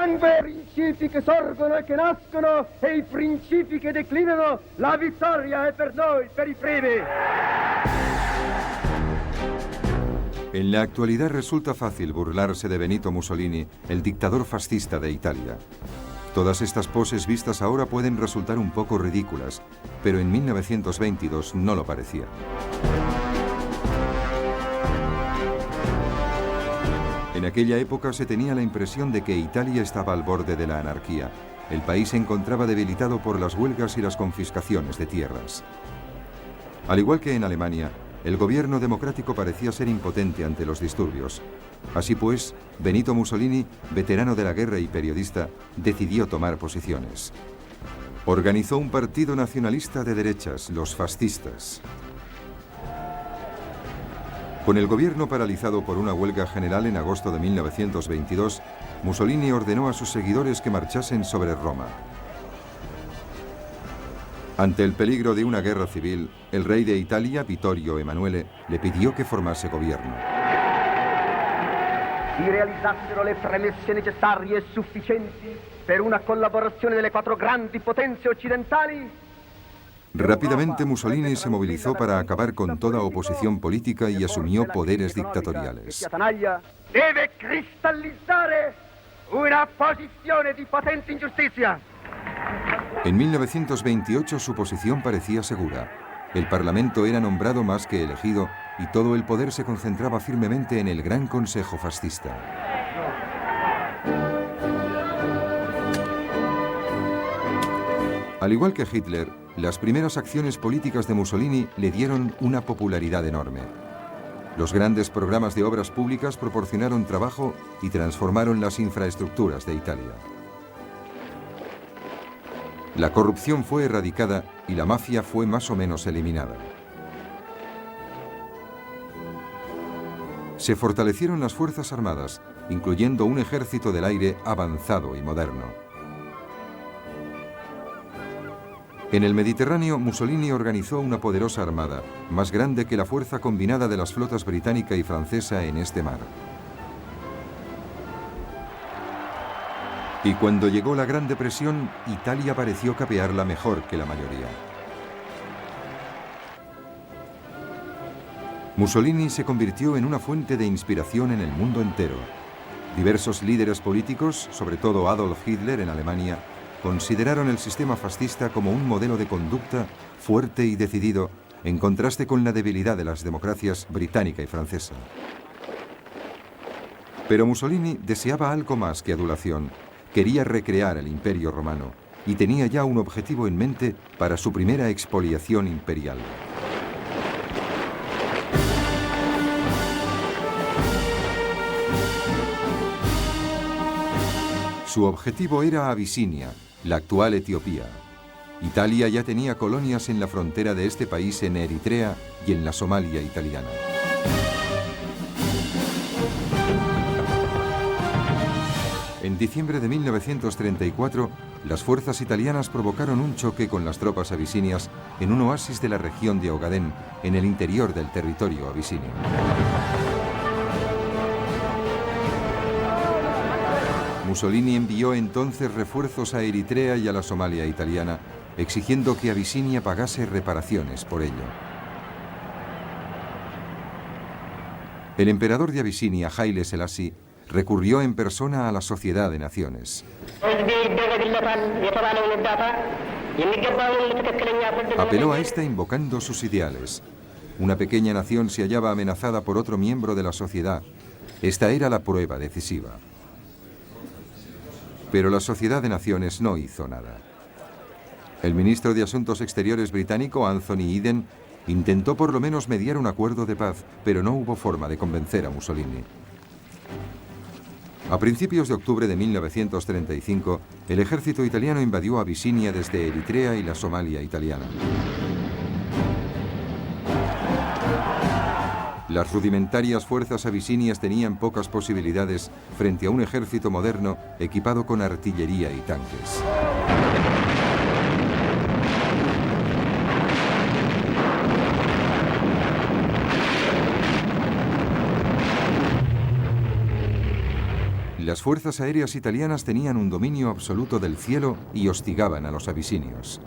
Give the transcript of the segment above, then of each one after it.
sangue, principi che sorgono e che nascono e i principi che declinano, la vittoria è per noi, per i primi. En la actualidad resulta fácil burlarse de Benito Mussolini, el dictador fascista de Italia. Todas estas poses vistas ahora pueden resultar un poco ridículas, pero en 1922 no lo parecía. En aquella época se tenía la impresión de que Italia estaba al borde de la anarquía. El país se encontraba debilitado por las huelgas y las confiscaciones de tierras. Al igual que en Alemania, el gobierno democrático parecía ser impotente ante los disturbios. Así pues, Benito Mussolini, veterano de la guerra y periodista, decidió tomar posiciones. Organizó un partido nacionalista de derechas, los fascistas. Con el gobierno paralizado por una huelga general en agosto de 1922, Mussolini ordenó a sus seguidores que marchasen sobre Roma. Ante el peligro de una guerra civil, el rey de Italia, Vittorio Emanuele, le pidió que formase gobierno. Si realizzassero le premesse necessarie e sufficienti per una collaborazione delle quattro grandi potenze occidentali. Rápidamente Mussolini se movilizó para acabar con toda oposición política y asumió poderes dictatoriales. Deve cristallizzare una posizione di potente ingiustizia. En 1928 su posición parecía segura. El Parlamento era nombrado más que elegido y todo el poder se concentraba firmemente en el Gran Consejo Fascista. Al igual que Hitler, las primeras acciones políticas de Mussolini le dieron una popularidad enorme. Los grandes programas de obras públicas proporcionaron trabajo y transformaron las infraestructuras de Italia. La corrupción fue erradicada y la mafia fue más o menos eliminada. Se fortalecieron las fuerzas armadas, incluyendo un ejército del aire avanzado y moderno. En el Mediterráneo, Mussolini organizó una poderosa armada, más grande que la fuerza combinada de las flotas británica y francesa en este mar. Y cuando llegó la Gran Depresión, Italia pareció capearla mejor que la mayoría. Mussolini se convirtió en una fuente de inspiración en el mundo entero. Diversos líderes políticos, sobre todo Adolf Hitler en Alemania, consideraron el sistema fascista como un modelo de conducta fuerte y decidido, en contraste con la debilidad de las democracias británica y francesa. Pero Mussolini deseaba algo más que adulación. Quería recrear el Imperio Romano y tenía ya un objetivo en mente para su primera expoliación imperial. Su objetivo era Abisinia, la actual Etiopía. Italia ya tenía colonias en la frontera de este país en Eritrea y en la Somalia italiana. En diciembre de 1934, las fuerzas italianas provocaron un choque con las tropas abisinias en un oasis de la región de Ogadén, en el interior del territorio abisinio. Mussolini envió entonces refuerzos a Eritrea y a la Somalia italiana, exigiendo que Abisinia pagase reparaciones por ello. El emperador de Abisinia, Haile Selassie, recurrió en persona a la Sociedad de Naciones. Apeló a esta invocando sus ideales. Una pequeña nación se hallaba amenazada por otro miembro de la sociedad. Esta era la prueba decisiva. Pero la Sociedad de Naciones no hizo nada. El ministro de Asuntos Exteriores británico, Anthony Eden, intentó por lo menos mediar un acuerdo de paz, pero no hubo forma de convencer a Mussolini. A principios de octubre de 1935, el ejército italiano invadió Abisinia desde Eritrea y la Somalia italiana. Las rudimentarias fuerzas abisinias tenían pocas posibilidades frente a un ejército moderno equipado con artillería y tanques. Las fuerzas aéreas italianas tenían un dominio absoluto del cielo y hostigaban a los abisinios.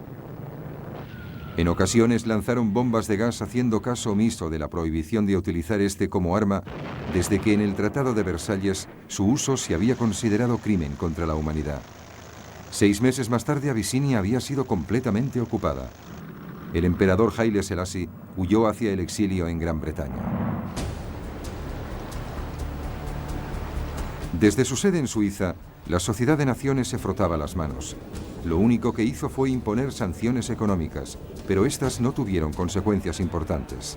En ocasiones lanzaron bombas de gas haciendo caso omiso de la prohibición de utilizar este como arma, desde que en el Tratado de Versalles su uso se había considerado crimen contra la humanidad. 6 meses más tarde Abisinia había sido completamente ocupada. El emperador Haile Selassie huyó hacia el exilio en Gran Bretaña. Desde su sede en Suiza, la Sociedad de Naciones se frotaba las manos. Lo único que hizo fue imponer sanciones económicas, pero estas no tuvieron consecuencias importantes.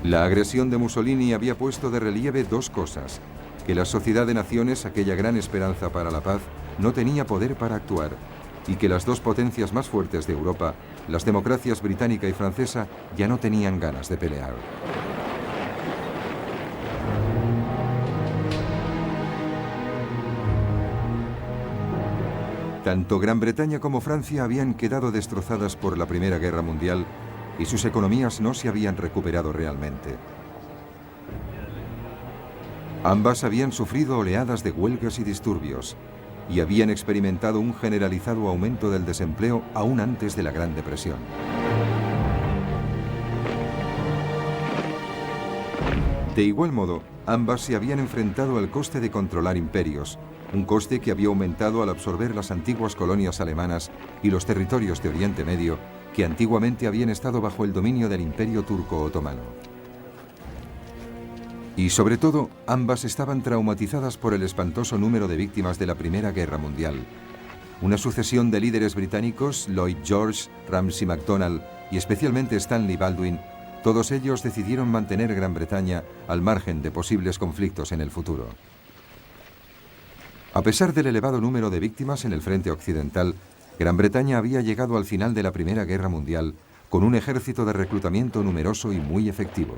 La agresión de Mussolini había puesto de relieve 2 cosas: que la Sociedad de Naciones, aquella gran esperanza para la paz, no tenía poder para actuar, y que las 2 potencias más fuertes de Europa, las democracias británica y francesa, ya no tenían ganas de pelear. Tanto Gran Bretaña como Francia habían quedado destrozadas por la Primera Guerra Mundial y sus economías no se habían recuperado realmente. Ambas habían sufrido oleadas de huelgas y disturbios y habían experimentado un generalizado aumento del desempleo aún antes de la Gran Depresión. De igual modo, ambas se habían enfrentado al coste de controlar imperios, un coste que había aumentado al absorber las antiguas colonias alemanas y los territorios de Oriente Medio que antiguamente habían estado bajo el dominio del Imperio Turco Otomano. Y sobre todo, ambas estaban traumatizadas por el espantoso número de víctimas de la Primera Guerra Mundial. Una sucesión de líderes británicos, Lloyd George, Ramsay MacDonald y especialmente Stanley Baldwin, todos ellos decidieron mantener Gran Bretaña al margen de posibles conflictos en el futuro. A pesar del elevado número de víctimas en el frente occidental, Gran Bretaña había llegado al final de la Primera Guerra Mundial con un ejército de reclutamiento numeroso y muy efectivo.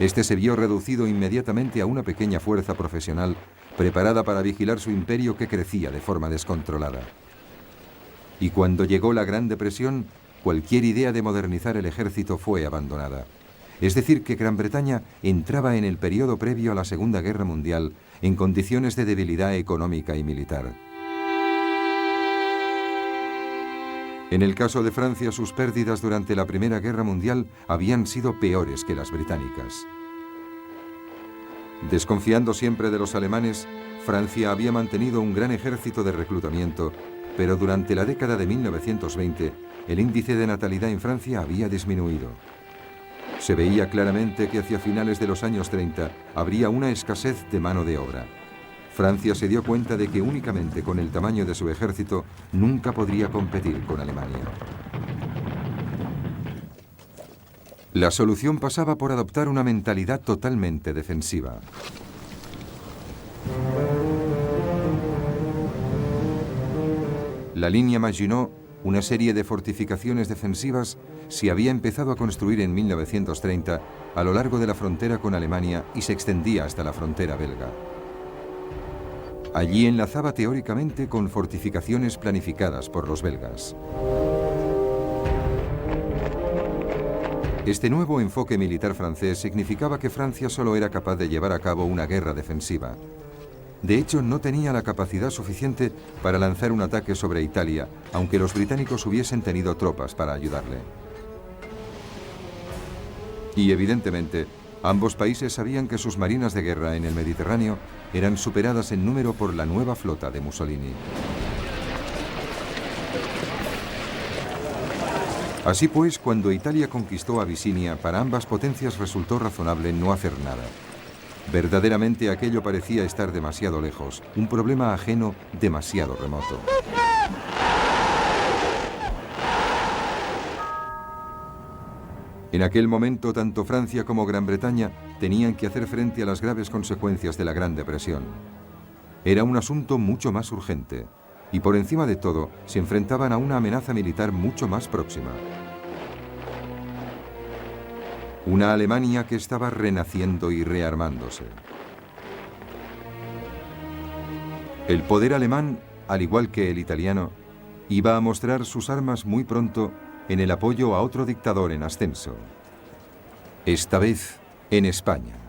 Este se vio reducido inmediatamente a una pequeña fuerza profesional preparada para vigilar su imperio que crecía de forma descontrolada. Y cuando llegó la Gran Depresión, cualquier idea de modernizar el ejército fue abandonada. Es decir, que Gran Bretaña entraba en el periodo previo a la Segunda Guerra Mundial en condiciones de debilidad económica y militar. En el caso de Francia, sus pérdidas durante la Primera Guerra Mundial habían sido peores que las británicas. Desconfiando siempre de los alemanes, Francia había mantenido un gran ejército de reclutamiento, pero durante la década de 1920, el índice de natalidad en Francia había disminuido. Se veía claramente que hacia finales de los años 30 habría una escasez de mano de obra. Francia se dio cuenta de que únicamente con el tamaño de su ejército nunca podría competir con Alemania. La solución pasaba por adoptar una mentalidad totalmente defensiva. La línea Maginot, una serie de fortificaciones defensivas, se había empezado a construir en 1930 a lo largo de la frontera con Alemania y se extendía hasta la frontera belga. Allí enlazaba teóricamente con fortificaciones planificadas por los belgas. Este nuevo enfoque militar francés significaba que Francia solo era capaz de llevar a cabo una guerra defensiva. De hecho, no tenía la capacidad suficiente para lanzar un ataque sobre Italia, aunque los británicos hubiesen tenido tropas para ayudarle. Y evidentemente, ambos países sabían que sus marinas de guerra en el Mediterráneo eran superadas en número por la nueva flota de Mussolini. Así pues, cuando Italia conquistó Abisinia, para ambas potencias resultó razonable no hacer nada. Verdaderamente aquello parecía estar demasiado lejos, un problema ajeno demasiado remoto. En aquel momento, tanto Francia como Gran Bretaña tenían que hacer frente a las graves consecuencias de la Gran Depresión. Era un asunto mucho más urgente, y por encima de todo, se enfrentaban a una amenaza militar mucho más próxima. Una Alemania que estaba renaciendo y rearmándose. El poder alemán, al igual que el italiano, iba a mostrar sus armas muy pronto en el apoyo a otro dictador en ascenso. Esta vez en España.